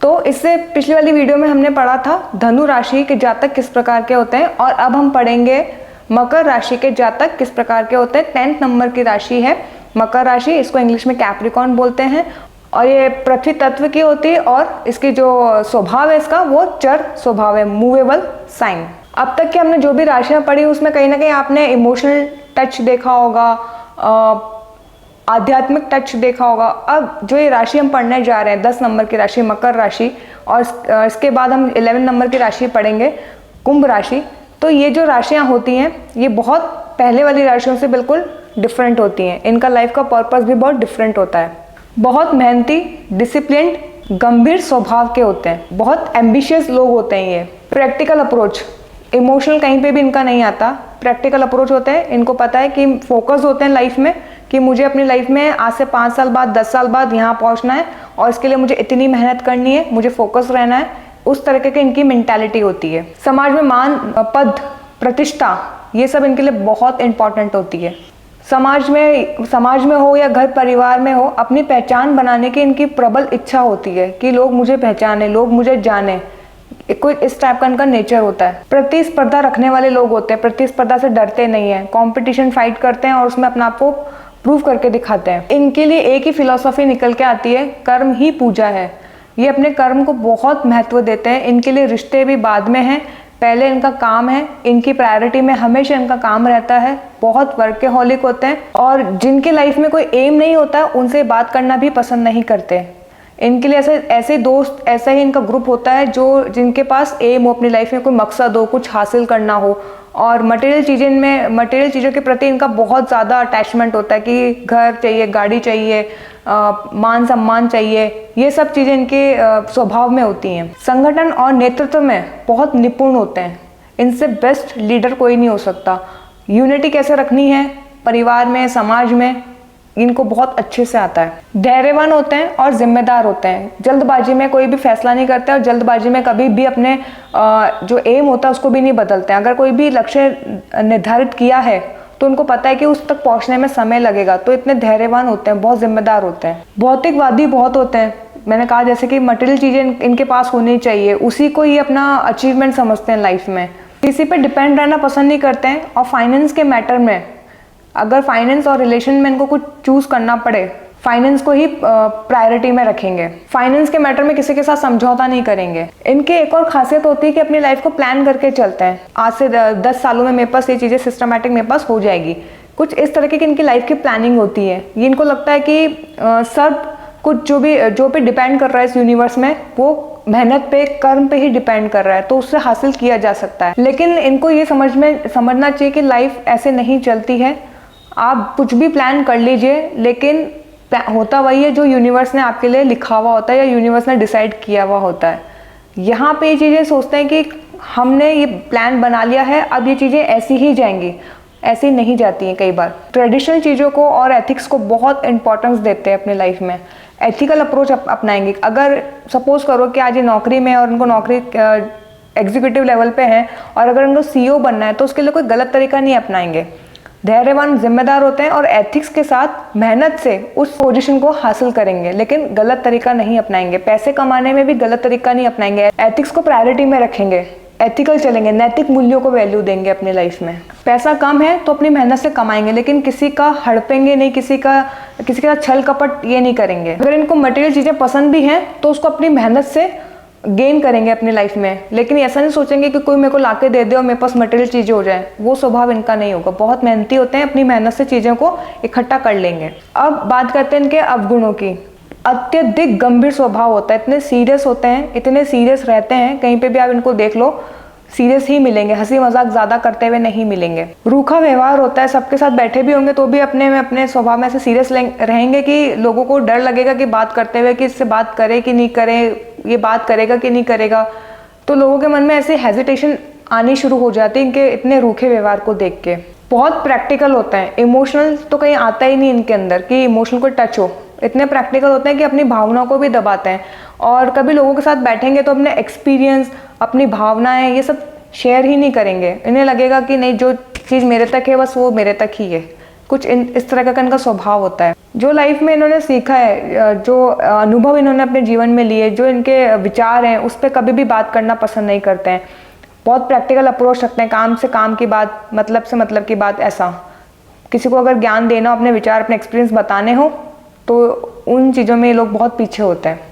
तो इससे पिछली वाली वीडियो में हमने पढ़ा था धनु राशि के जातक किस प्रकार के होते हैं, और अब हम पढ़ेंगे मकर राशि के जातक किस प्रकार के होते हैं। 10th नंबर की राशि है मकर राशि, इसको इंग्लिश में कैप्रिकॉर्न बोलते हैं, और ये पृथ्वी तत्व की होती है, और इसकी जो स्वभाव है इसका वो चर स्वभाव है, मूवेबल साइन। अब तक की हमने जो भी राशियां पढ़ी उसमें कहीं ना कहीं आपने इमोशनल टच देखा होगा, आध्यात्मिक टच देखा होगा। अब जो ये राशि हम पढ़ने जा रहे हैं 10 नंबर की राशि मकर राशि, और इसके बाद हम 11 नंबर की राशि पढ़ेंगे कुंभ राशि। तो ये जो राशियां होती हैं ये बहुत पहले वाली राशियों से बिल्कुल डिफरेंट होती हैं, इनका लाइफ का पर्पस भी बहुत डिफरेंट होता है। बहुत मेहनती, डिसिप्लिन्ड, गंभीर स्वभाव के होते हैं, बहुत एम्बिशियस लोग होते हैं ये। प्रैक्टिकल अप्रोच, इमोशनल कहीं पे भी इनका नहीं आता, प्रैक्टिकल अप्रोच होते हैं। इनको पता है कि फोकस होते हैं लाइफ में कि मुझे अपनी लाइफ में आज से 5 साल बाद 10 साल बाद यहाँ पहुँचना है, और इसके लिए मुझे इतनी मेहनत करनी है, मुझे फोकस रहना है, उस तरीके की इनकी मेंटालिटी होती है। समाज में मान, पद, प्रतिष्ठा, ये सब इनके लिए बहुत इंपॉर्टेंट होती है। समाज में हो या घर परिवार में हो, अपनी पहचान बनाने की इनकी प्रबल इच्छा होती है कि लोग मुझे पहचाने, लोग मुझे जाने, कोई इस टाइप का इनका नेचर होता है। प्रतिस्पर्धा रखने वाले लोग होते हैं, प्रतिस्पर्धा से डरते नहीं है, कंपटीशन फाइट करते हैं और उसमें अपने आप को प्रूव करके दिखाते हैं। इनके लिए एक ही फिलॉसफी निकल के आती है, कर्म ही पूजा है। ये अपने कर्म को बहुत महत्व देते हैं। इनके लिए रिश्ते भी बाद में हैं, पहले इनका काम है, इनकी प्रायोरिटी में हमेशा इनका काम रहता है। बहुत वर्कहॉलिक होते हैं, और जिनके लाइफ में कोई एम नहीं होता उनसे बात करना भी पसंद नहीं करते। इनके लिए ऐसे दोस्त, ऐसा ही इनका ग्रुप होता है जो जिनके पास एम हो, अपनी लाइफ में कोई मकसद हो, कुछ हासिल करना हो, और मटेरियल चीज़ों के प्रति इनका बहुत ज़्यादा अटैचमेंट होता है कि घर चाहिए, गाड़ी चाहिए, मान सम्मान चाहिए, ये सब चीज़ें इनके स्वभाव में होती हैं। संगठन और नेतृत्व में बहुत निपुण होते हैं, इनसे बेस्ट लीडर कोई नहीं हो सकता। यूनिटी कैसे रखनी है परिवार में, समाज में, इनको बहुत अच्छे से आता है। धैर्यवान होते हैं और जिम्मेदार होते हैं, जल्दबाजी में कोई भी फैसला नहीं करते, और जल्दबाजी में कभी भी अपने जो एम होता है उसको भी नहीं बदलते हैं। अगर कोई भी लक्ष्य निर्धारित किया है तो उनको पता है कि उस तक पहुंचने में समय लगेगा, तो इतने धैर्यवान होते हैं, बहुत जिम्मेदार होते हैं। भौतिकवादी बहुत होते हैं, मैंने कहा जैसे कि मटेरियल चीज़ें इनके पास होनी चाहिए, उसी को ही अपना अचीवमेंट समझते हैं लाइफ में। किसी पे डिपेंड रहना पसंद नहीं करते हैं, और फाइनेंस के मैटर में अगर फाइनेंस और रिलेशन में इनको कुछ चूज करना पड़े, फाइनेंस को ही प्रायोरिटी में रखेंगे। फाइनेंस के मैटर में किसी के साथ समझौता नहीं करेंगे। इनके एक और खासियत होती है कि अपनी लाइफ को प्लान करके चलते हैं। आज से 10 सालों में मेरे पास ये चीज़ें सिस्टमैटिक मेरे पास हो जाएगी, कुछ इस तरीके की इनकी लाइफ की प्लानिंग होती है। ये इनको लगता है कि सब कुछ जो भी डिपेंड कर रहा है इस यूनिवर्स में, वो मेहनत पे, कर्म पे ही डिपेंड कर रहा है, तो उससे हासिल किया जा सकता है। लेकिन इनको ये समझना चाहिए कि लाइफ ऐसे नहीं चलती है। आप कुछ भी प्लान कर लीजिए, लेकिन होता वही है जो यूनिवर्स ने आपके लिए लिखा हुआ होता है या यूनिवर्स ने डिसाइड किया हुआ होता है। यहाँ पे ये चीज़ें सोचते हैं कि हमने ये प्लान बना लिया है, अब ये चीज़ें ऐसी ही जाएंगी, ऐसी नहीं जाती हैं। कई बार ट्रेडिशनल चीज़ों को और एथिक्स को बहुत इंपॉर्टेंस देते हैं अपने लाइफ में, एथिकल अप्रोच अपनाएंगे। अगर सपोज करो कि आज ये नौकरी में और उनको नौकरी एग्जीक्यूटिव लेवल पे है, और अगर उनको CEO बनना है तो उसके लिए कोई गलत तरीका नहीं अपनाएंगे। धैर्यवान, जिम्मेदार होते हैं, और एथिक्स के साथ मेहनत से उस पोजीशन को हासिल करेंगे, लेकिन गलत तरीका नहीं अपनाएंगे। पैसे कमाने में भी गलत तरीका नहीं अपनाएंगे, एथिक्स को प्रायोरिटी में रखेंगे, एथिकल चलेंगे, नैतिक मूल्यों को वैल्यू देंगे अपनी लाइफ में। पैसा कम है तो अपनी मेहनत से कमाएंगे, लेकिन किसी का हड़पेंगे नहीं, किसी का छल कपट ये नहीं करेंगे। अगर इनको मटेरियल चीज़ें पसंद भी हैं तो उसको अपनी मेहनत से गेन करेंगे अपनी लाइफ में, लेकिन ऐसा नहीं सोचेंगे कि कोई मेरे को लाके दे दे और मेरे पास मटेरियल चीज़ें हो जाए, वो स्वभाव इनका नहीं होगा। बहुत मेहनती होते हैं, अपनी मेहनत से चीज़ों को इकट्ठा कर लेंगे। अब बात करते हैं इनके अवगुणों की। अत्यधिक गंभीर स्वभाव होता है, इतने सीरियस होते हैं, इतने सीरियस रहते हैं, कहीं पे भी आप इनको देख लो सीरियस ही मिलेंगे, हंसी मजाक ज़्यादा करते हुए नहीं मिलेंगे। रूखा व्यवहार होता है, सबके साथ बैठे भी होंगे तो भी अपने स्वभाव में ऐसे सीरियस रहेंगे कि लोगों को डर लगेगा कि बात करते हुए कि इससे बात करे कि नहीं करे, ये बात करेगा कि नहीं करेगा, तो लोगों के मन में ऐसे हेजिटेशन आनी शुरू हो जाती है इनके इतने रूखे व्यवहार को देख के। बहुत प्रैक्टिकल होता है, इमोशनल तो कहीं आता ही नहीं इनके अंदर कि इमोशनल को टच हो। इतने प्रैक्टिकल होते हैं कि अपनी भावनाओं को भी दबाते हैं, और कभी लोगों के साथ बैठेंगे तो अपने एक्सपीरियंस, अपनी भावनाएं, ये सब शेयर ही नहीं करेंगे। इन्हें लगेगा कि नहीं, जो चीज़ मेरे तक है बस वो मेरे तक ही है। कुछ इस तरह का इनका स्वभाव होता है। जो लाइफ में इन्होंने सीखा है, जो अनुभव इन्होंने अपने जीवन में लिए, जो इनके विचार हैं, उस पर कभी भी बात करना पसंद नहीं करते हैं। बहुत प्रैक्टिकल अप्रोच रखते हैं, काम से काम की बात, मतलब से मतलब की बात। ऐसा किसी को अगर ज्ञान देना हो, अपने विचार, अपने एक्सपीरियंस बताने हो, तो उन चीज़ों में ये लोग बहुत पीछे होते हैं।